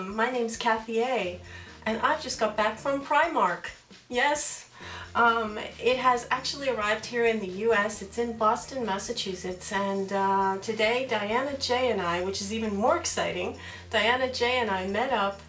My name's Kathy A, and I've just got back from Primark. Yes, it has actually arrived here in the US. It's in Boston, Massachusetts, and today Diana J and I, which is even more exciting, Diana J and I met up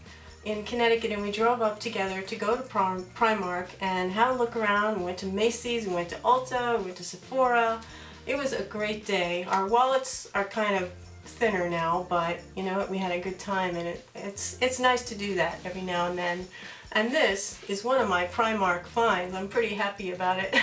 in Connecticut, and we drove up together to go to Primark and have a look around. We went to Macy's, we went to Ulta, we went to Sephora. It was a great day. Our wallets are kind of thinner now, but you know what, we had a good time, and it's nice to do that every now and then. And this is one of my Primark finds. I'm pretty happy about it.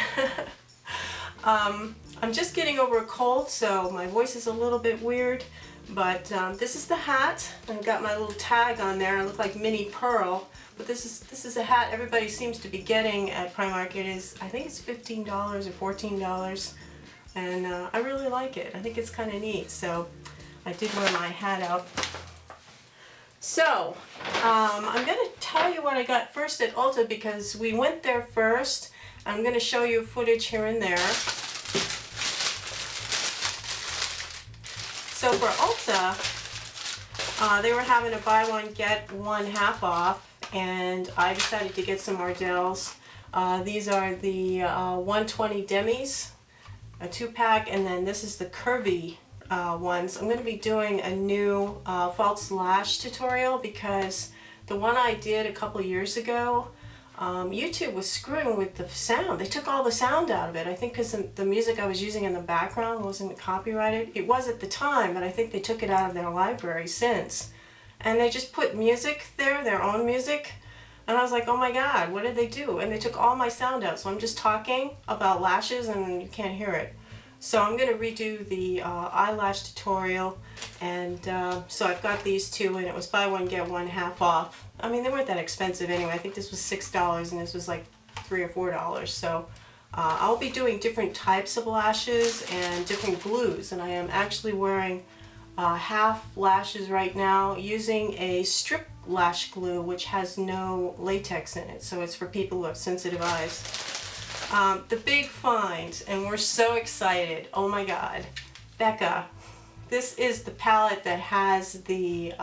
I'm just getting over a cold, so my voice is a little bit weird, but this is the hat. I've got my little tag on there. I look like Minnie Pearl, but this is a hat everybody seems to be getting at Primark. It is, I think it's $15 or $14, and I really like it. I think it's kind of neat, so I did wear my hat out. So, I'm going to tell you what I got first at Ulta because we went there first. I'm going to show you footage here and there. So for Ulta, they were having a buy one, get one half off, and I decided to get some Ardells. These are the 120 demis, a 2-pack, and then this is the curvy ones. I'm going to be doing a new false lash tutorial because the one I did a couple years ago, YouTube was screwing with the sound. They took all the sound out of it. I think because the music I was using in the background wasn't copyrighted. It was at the time, but I think they took it out of their library since. And they just put music there, their own music. And I was like, oh my God, what did they do? And they took all my sound out. So I'm just talking about lashes and you can't hear it. So I'm going to redo the eyelash tutorial, and so I've got these two, and it was buy one get one half off. I mean, they weren't that expensive anyway. I think this was $6 and this was like $3 or $4. So I'll be doing different types of lashes and different glues, and I am actually wearing half lashes right now using a strip lash glue which has no latex in it, so it's for people who have sensitive eyes. The big find, and we're so excited. Oh my God, Becca, this is the palette that has the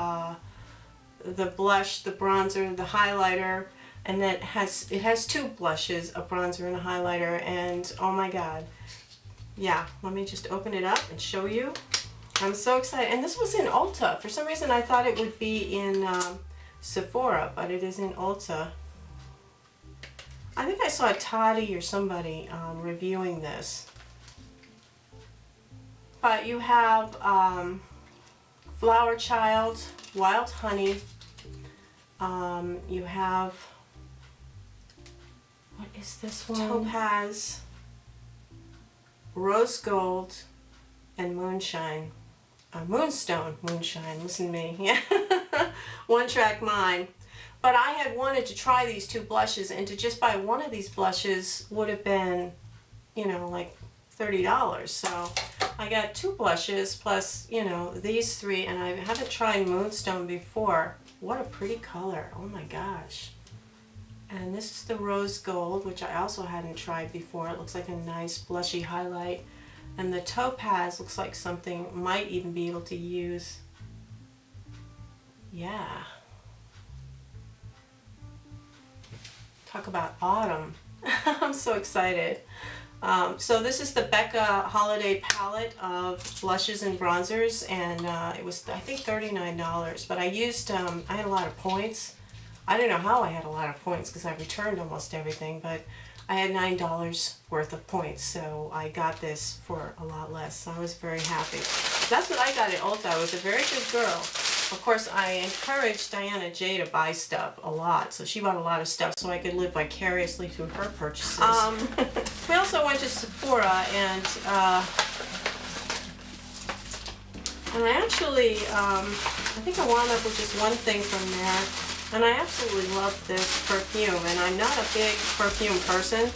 blush, the bronzer, the highlighter, and it has two blushes, a bronzer and a highlighter, and oh my God, yeah. Let me just open it up and show you. I'm so excited, and this was in Ulta. For some reason, I thought it would be in Sephora, but it is in Ulta. I think I saw Toddy or somebody reviewing this. But you have Flower Child, Wild Honey. You have, what is this one? Topaz, Rose Gold, and Moonshine. Moonstone, Moonshine, listen to me. Yeah. One track mind. But I had wanted to try these two blushes, and to just buy one of these blushes would have been, you know, like $30. So I got two blushes plus, you know, these three, and I haven't tried Moonstone before. What a pretty color. Oh my gosh. And this is the Rose Gold, which I also hadn't tried before. It looks like a nice blushy highlight. And the Topaz looks like something might even be able to use. Yeah. Talk about autumn. I'm so excited. So this is the Becca Holiday Palette of blushes and bronzers, and it was, I think, $39, but I used, I had a lot of points. I don't know how I had a lot of points because I returned almost everything, but I had $9 worth of points, so I got this for a lot less, so I was very happy. That's what I got at Ulta. I was a very good girl. Of course, I encouraged Diana J to buy stuff a lot, so she bought a lot of stuff so I could live vicariously through her purchases. We also went to Sephora, and I actually, I think I wound up with just one thing from there, and I absolutely love this perfume, and I'm not a big perfume person,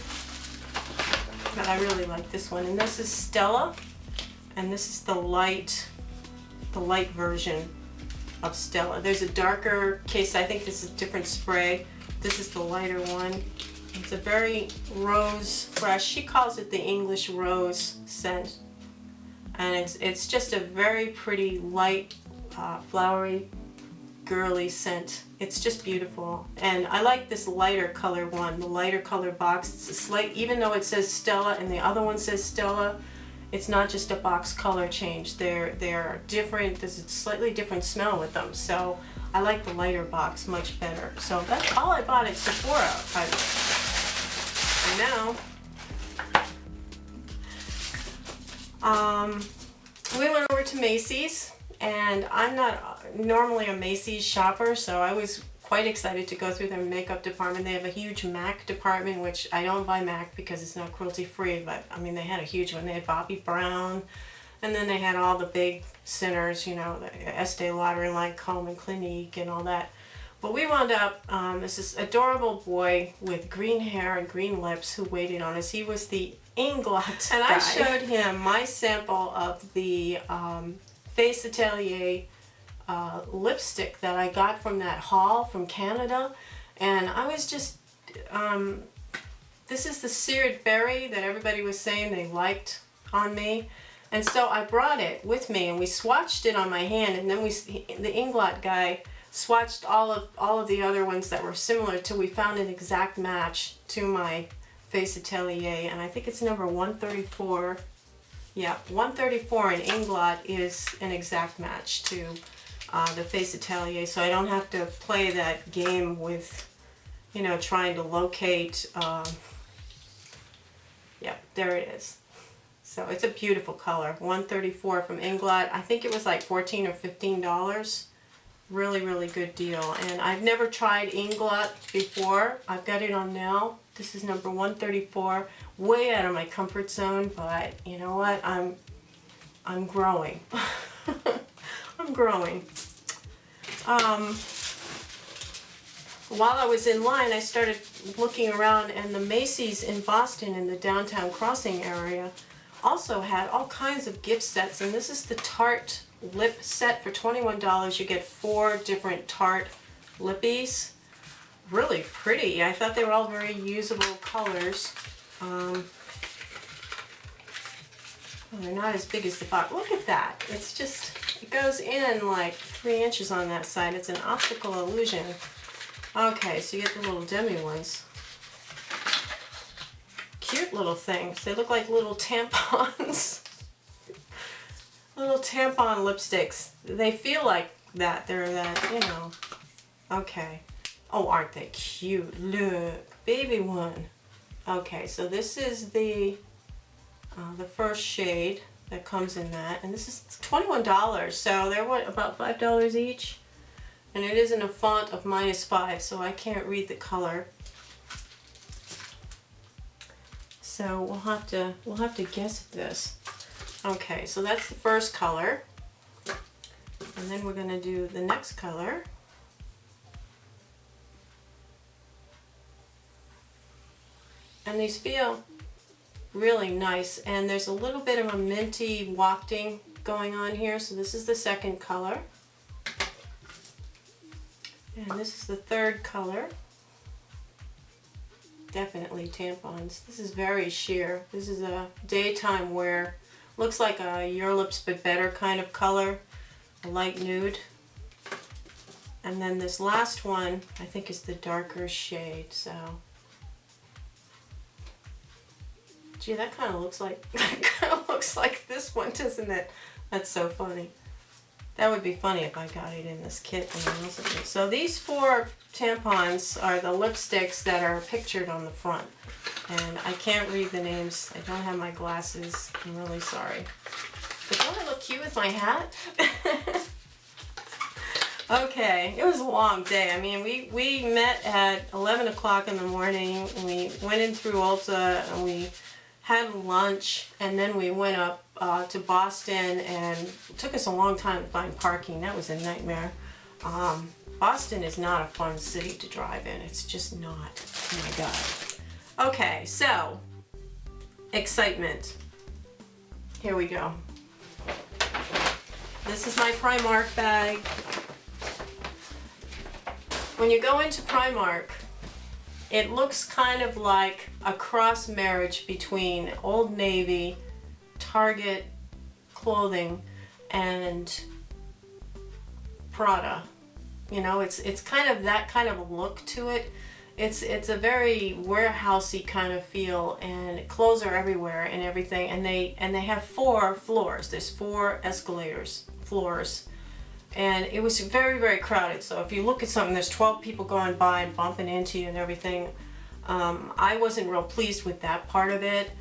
but I really like this one, and this is Stella, and this is the light version of Stella. There's a darker case. I think this is a different spray. This is the lighter one. It's a very rose fresh. She calls it the English rose scent. And it's just a very pretty light flowery girly scent. It's just beautiful. And I like this lighter color one, the lighter color box. It's a slight, even though it says Stella and the other one says Stella, it's not just a box color change. They're different. There's a slightly different smell with them. So I like the lighter box much better. So that's all I bought at Sephora. We went over to Macy's, and I'm not normally a Macy's shopper, so I was quite excited to go through their makeup department. They have a huge MAC department, which I don't buy MAC because it's not cruelty free, but I mean, they had a huge one. They had Bobbi Brown, and then they had all the big centers, you know, the Estee Lauder and Lancome and Clinique and all that. But we wound up, this adorable boy with green hair and green lips who waited on us. He was the Inglot and guy. I showed him my sample of the Face Atelier lipstick that I got from that haul from Canada, and I was just, this is the seared berry that everybody was saying they liked on me, and so I brought it with me and we swatched it on my hand, and then the Inglot guy swatched all of the other ones that were similar till we found an exact match to my Face Atelier, and I think it's number 134. Yeah, 134 in Inglot is an exact match to the Face Atelier, so I don't have to play that game with, you know, trying to locate. Yeah, there it is. So it's a beautiful color. 134 from Inglot. I think it was like $14 or $15. Really, really good deal. And I've never tried Inglot before. I've got it on now. This is number 134. Way out of my comfort zone, but you know what? I'm growing. I'm growing. While I was in line, I started looking around, and the Macy's in Boston in the downtown crossing area also had all kinds of gift sets, and this is the Tarte lip set for $21. You get 4 different Tarte lippies. Really pretty. I thought they were all very usable colors. Well, they're not as big as the box. Look at that. It's just, it goes in like 3 inches on that side. It's an optical illusion. Okay, so you get the little demi ones. Cute little things. They look like little tampons. Little tampon lipsticks. They feel like that. They're that, you know. Okay. Oh, aren't they cute? Look. Baby one. Okay, so this is the first shade that comes in that. And this is $21. So they're what, about $5 each? And it is in a font of -5, so I can't read the color. So we'll have to guess at this. Okay, so that's the first color. And then we're going to do the next color. And these feel really nice, and there's a little bit of a minty wafting going on here. So this is the second color. And this is the third color. Definitely tampons. This is very sheer. This is a daytime wear. Looks like a Your Lips But Better kind of color. A light nude. And then this last one, I think, is the darker shade. So, gee, that kind of looks like this one, doesn't it? That's so funny. That would be funny if I got it in this kit. So these 4 tampons are the lipsticks that are pictured on the front. And I can't read the names. I don't have my glasses. I'm really sorry. But don't I look cute with my hat? Okay, it was a long day. I mean, we met at 11 o'clock in the morning. And we went in through Ulta and we had lunch, and then we went up to Boston, and it took us a long time to find parking. That was a nightmare. Boston is not a fun city to drive in. It's just not. Oh my God. Okay, so excitement. Here we go. This is my Primark bag. When you go into Primark, it looks kind of like a cross marriage between Old Navy, Target clothing, and Prada. You know, it's kind of that kind of a look to it. It's a very warehousey kind of feel, and clothes are everywhere and everything. And they have 4 floors. There's 4 escalators, floors, and it was very, very crowded. So if you look at something, there's 12 people going by and bumping into you and everything. I wasn't real pleased with that part of it.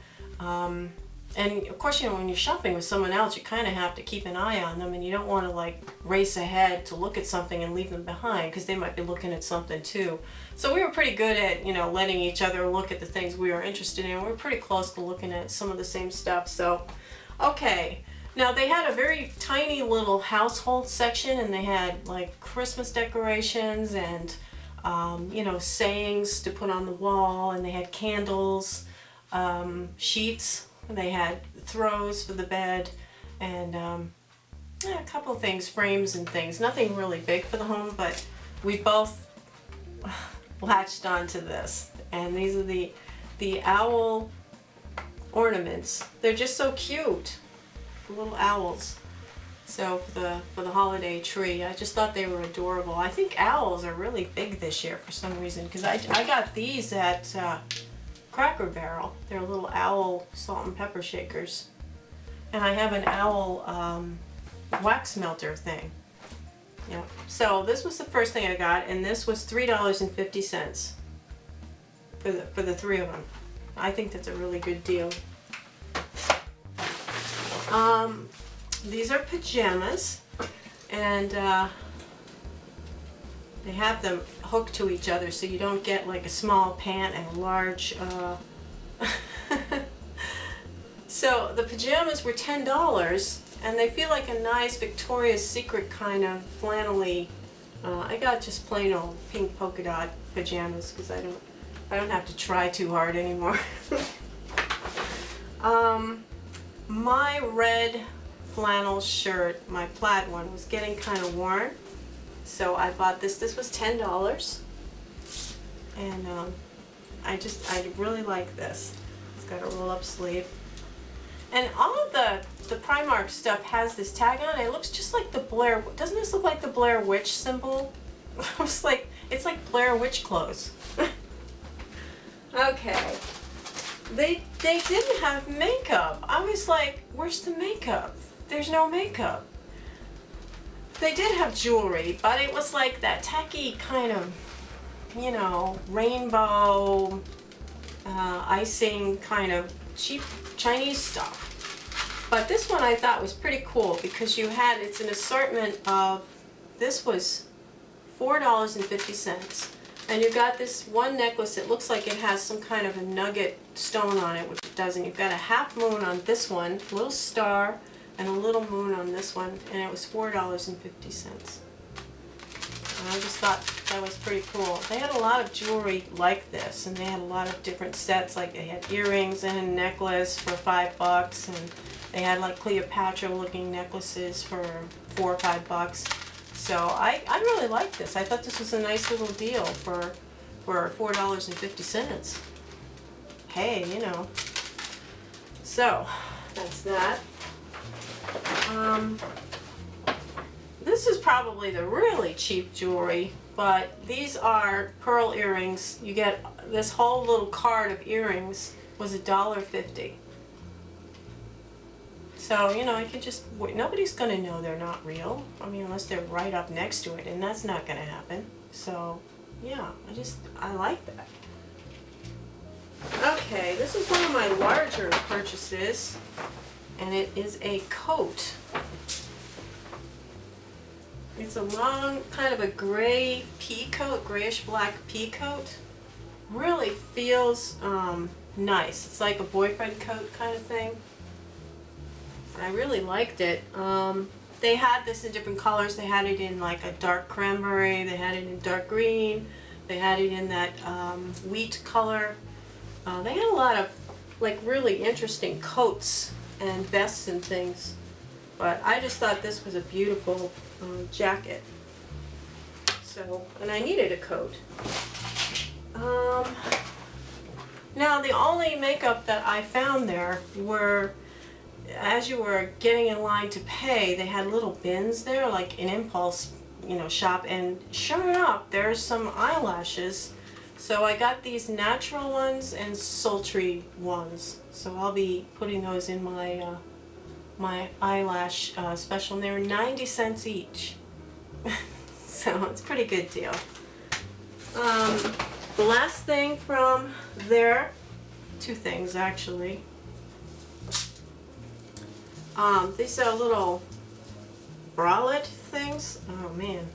And of course, you know, when you're shopping with someone else, you kind of have to keep an eye on them, and you don't want to like race ahead to look at something and leave them behind, because they might be looking at something too. So we were pretty good at, you know, letting each other look at the things we were interested in. We were pretty close to looking at some of the same stuff. So, okay. Now they had a very tiny little household section, and they had like Christmas decorations and, you know, sayings to put on the wall, and they had candles, sheets. They had throws for the bed, and yeah, a couple of things, frames and things. Nothing really big for the home, but we both latched onto this. And these are the owl ornaments. They're just so cute, the little owls. So for the holiday tree, I just thought they were adorable. I think owls are really big this year for some reason, because I got these at Cracker Barrel. They're little owl salt and pepper shakers. And I have an owl wax melter thing. Yeah. So this was the first thing I got, and this was $3.50 for the 3 of them. I think that's a really good deal. These are pajamas, and they have them hooked to each other so you don't get like a small pant and a large So the pajamas were $10, and they feel like a nice Victoria's Secret kind of flannelly. I got just plain old pink polka dot pajamas because I don't have to try too hard anymore. My red flannel shirt, my plaid one, was getting kind of worn. So I bought this. This was $10, and I really like this. It's got a roll-up sleeve, and all of the Primark stuff has this tag on it. It looks just like the Blair. Doesn't this look like the Blair Witch symbol? It's like Blair Witch clothes. Okay, they didn't have makeup. I was like, where's the makeup? There's no makeup. They did have jewelry, but it was like that tacky kind of, you know, rainbow icing kind of cheap Chinese stuff. But this one I thought was pretty cool because it's an assortment of, this was $4.50. And you got this one necklace that looks like it has some kind of a nugget stone on it, which it doesn't. You've got a half moon on this one, a little star, and a little moon on this one, and it was $4.50. And I just thought that was pretty cool. They had a lot of jewelry like this, and they had a lot of different sets. Like they had earrings and a necklace for $5, and they had like Cleopatra-looking necklaces for $4 or $5. So I really liked this. I thought this was a nice little deal for $4.50. Hey, you know. So that's that. This is probably the really cheap jewelry, but these are pearl earrings. You get this whole little card of earrings was $1.50. So, you know, I could just, nobody's going to know they're not real. I mean, unless they're right up next to it, and that's not going to happen. So, yeah, I like that. Okay, this is one of my larger purchases, and it is a coat. It's a long, kind of a gray pea coat, grayish black pea coat. Really feels nice. It's like a boyfriend coat kind of thing. I really liked it. They had this in different colors. They had it in like a dark cranberry. They had it in dark green. They had it in that wheat color. They had a lot of like really interesting coats and vests and things. But I just thought this was a beautiful jacket. So, and I needed a coat. Now the only makeup that I found there were, as you were getting in line to pay, they had little bins there, like an impulse, shop, and sure enough, there's some eyelashes. So I got these natural ones and sultry ones. So I'll be putting those in my my eyelash special, and they were 90 cents each. So it's a pretty good deal. The last thing from there, two things actually. These are little bralette things. Oh man,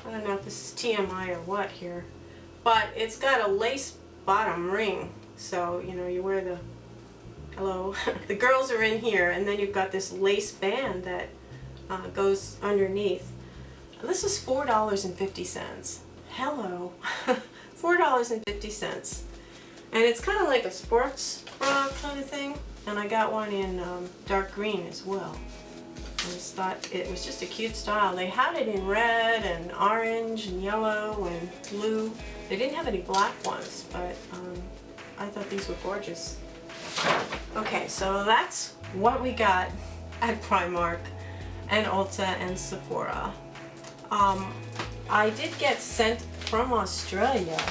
I don't know if this is TMI or what here, but it's got a lace bottom ring. So you wear the, hello, the girls are in here, and then you've got this lace band that goes underneath. This is $4.50. Hello, $4.50, and it's kind of like a sports bra kind of thing. And I got one in dark green as well. I just thought it was just a cute style. They had it in red and orange and yellow and blue. They didn't have any black ones, but I thought these were gorgeous. Okay, so that's what we got at Primark and Ulta and Sephora. I did get sent from Australia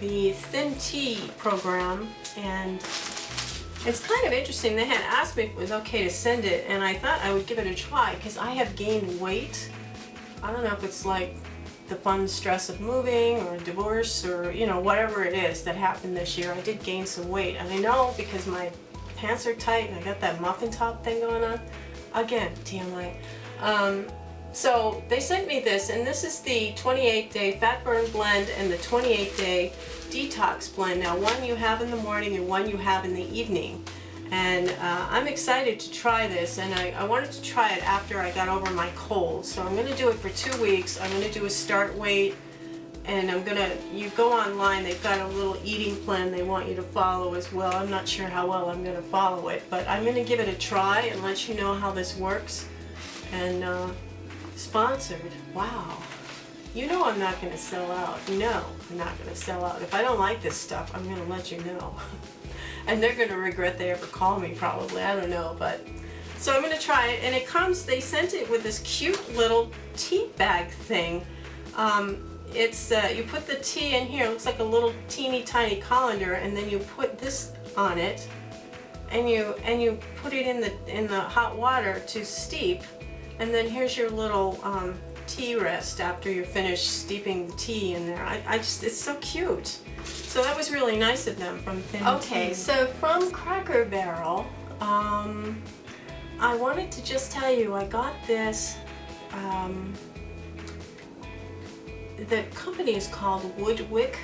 the Thin Tea program, and it's kind of interesting. They had asked me if it was okay to send it, and I thought I would give it a try because I have gained weight. I don't know if it's like the fun stress of moving or divorce or whatever it is that happened this year. I did gain some weight, and I know because my pants are tight and I got that muffin top thing going on. Again, TMI. So they sent me this, and this is the 28-day fat burn blend and the 28-day detox blend. Now, one you have in the morning and one you have in the evening. And I'm excited to try this, and I wanted to try it after I got over my cold. So I'm going to do it for 2 weeks. I'm going to do a start weight, and you go online, they've got a little eating plan they want you to follow as well. I'm not sure how well I'm going to follow it, but I'm going to give it a try and let you know how this works. And sponsored. Wow. I'm not going to sell out. No, I'm not going to sell out. If I don't like this stuff, I'm going to let you know. And they're going to regret they ever call me probably. I don't know, but so I'm going to try it. And it comes, they sent it with this cute little tea bag thing. It's you put the tea in here. It looks like a little teeny tiny colander, and then you put this on it, and you put it in the hot water to steep. And then here's your little tea rest after you're finished steeping the tea in there. It's so cute. So that was really nice of them from Thin Tea. Okay, so from Cracker Barrel, I wanted to just tell you I got this. The company is called Woodwick,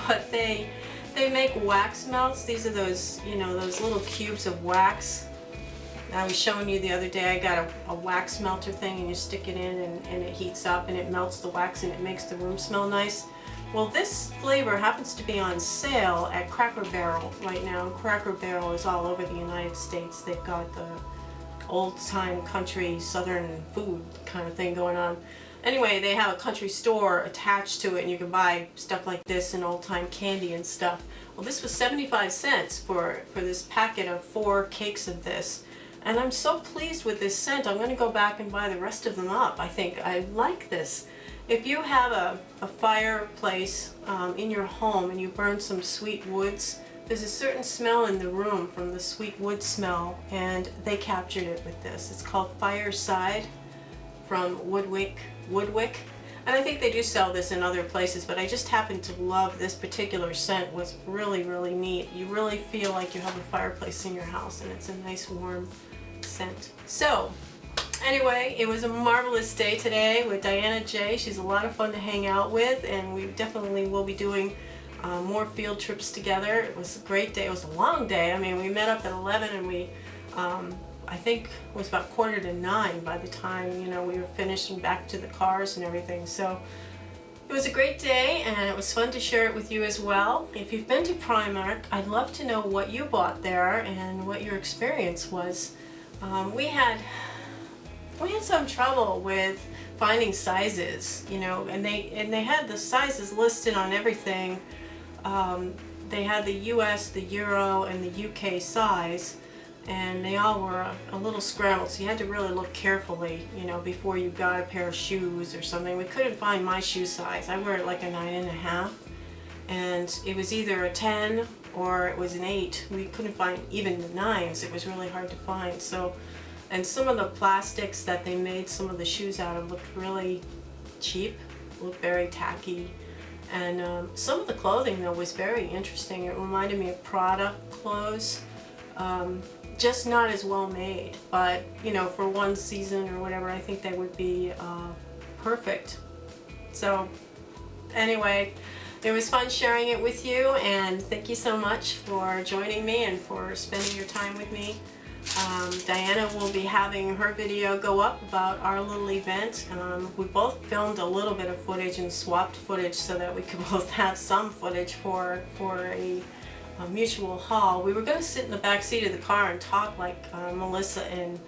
but they make wax melts. These are those those little cubes of wax. I was showing you the other day, I got a wax melter thing, and you stick it in and it heats up and it melts the wax and it makes the room smell nice. Well, this flavor happens to be on sale at Cracker Barrel right now. Cracker Barrel is all over the United States. They've got the old-time country southern food kind of thing going on. Anyway, they have a country store attached to it, and you can buy stuff like this and old-time candy and stuff. Well, this was 75 cents for this packet of 4 cakes of this. And I'm so pleased with this scent. I'm going to go back and buy the rest of them up. I think I like this. If you have a fireplace in your home and you burn some sweet woods, there's a certain smell in the room from the sweet wood smell, and they captured it with this. It's called Fireside from Woodwick. And I think they do sell this in other places, but I just happen to love this particular scent. It was really, really neat. You really feel like you have a fireplace in your house, and it's a nice warm scent. So anyway, it was a marvelous day today with Diana J. She's a lot of fun to hang out with, and we definitely will be doing more field trips together. It was a great day. It was a long day. I mean, we met up at 11, and we I think it was about 8:45 by the time we were finished and back to the cars and everything. So it was a great day, and it was fun to share it with you as well. If you've been to Primark, I'd love to know what you bought there and what your experience was. We had some trouble with finding sizes, and they had the sizes listed on everything. They had the US, the Euro, and the UK size, and they all were a little scrambled, so you had to really look carefully, you know, before you got a pair of shoes or something. We couldn't find my shoe size. I wear like a 9.5, and it was either a 10 or it was an 8. We couldn't find even the 9s. It was really hard to find. So, and some of the plastics that they made some of the shoes out of looked really cheap, looked very tacky. And some of the clothing though was very interesting. It reminded me of Prada clothes. Just not as well made, but you know, for one season or whatever, I think they would be perfect. So anyway, it was fun sharing it with you, and thank you so much for joining me and for spending your time with me. Diana will be having her video go up about our little event. We both filmed a little bit of footage and swapped footage so that we could both have some footage for a mutual haul. We were going to sit in the back seat of the car and talk like Melissa and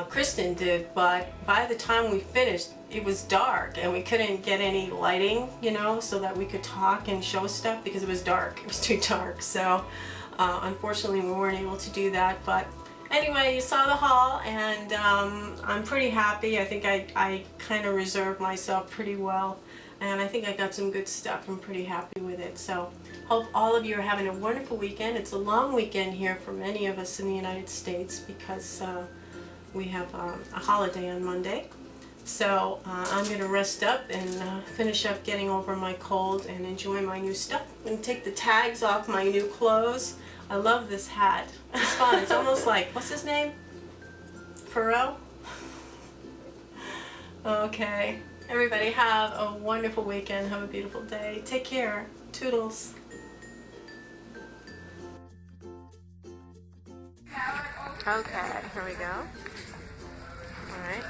Kristen did, but by the time we finished it was dark and we couldn't get any lighting, you know, so that we could talk and show stuff because it was dark. It was too dark. So unfortunately we weren't able to do that. But anyway, you saw the haul, and I'm pretty happy. I think I kind of reserved myself pretty well, and I think I got some good stuff. I'm pretty happy with it. So hope all of you are having a wonderful weekend. It's a long weekend here for many of us in the United States because we have a holiday on Monday. So I'm going to rest up and finish up getting over my cold and enjoy my new stuff. I'm going to take the tags off my new clothes. I love this hat. It's fun. It's almost like, what's his name? Pharrell? Okay. Everybody have a wonderful weekend. Have a beautiful day. Take care. Toodles. Okay, here we go. Alright.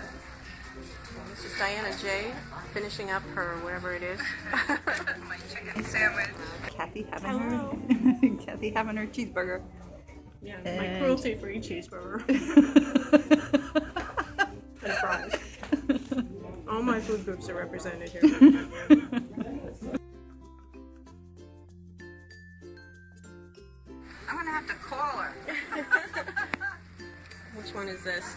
This is Diana J. finishing up her whatever it is. My chicken sandwich. Kathy having Hello. her Kathy having her cheeseburger. Yeah, my cruelty-free cheeseburger. I promise. All my food groups are represented here. I'm gonna have to call her. Which one is this?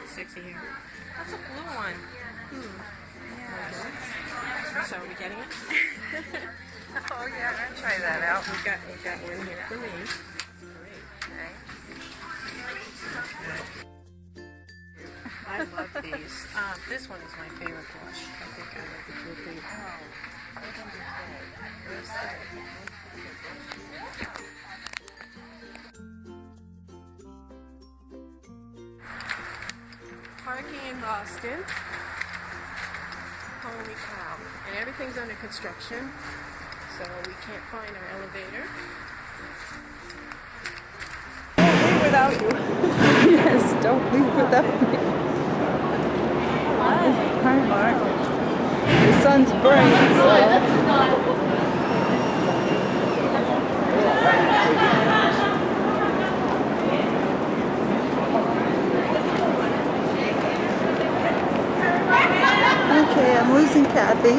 Sexy hair. That's a blue one. Okay. So are we getting it? Oh yeah, I'm gonna try that out. We've got one here for me. Okay. I love these. This one is my favorite blush. I think I like the blue thing. Parking in Boston. Holy cow. And everything's under construction, so we can't find our elevator. Without you. Yes, don't leave without me. Hi, Mark. The sun's bright, so. Okay, I'm losing Kathy.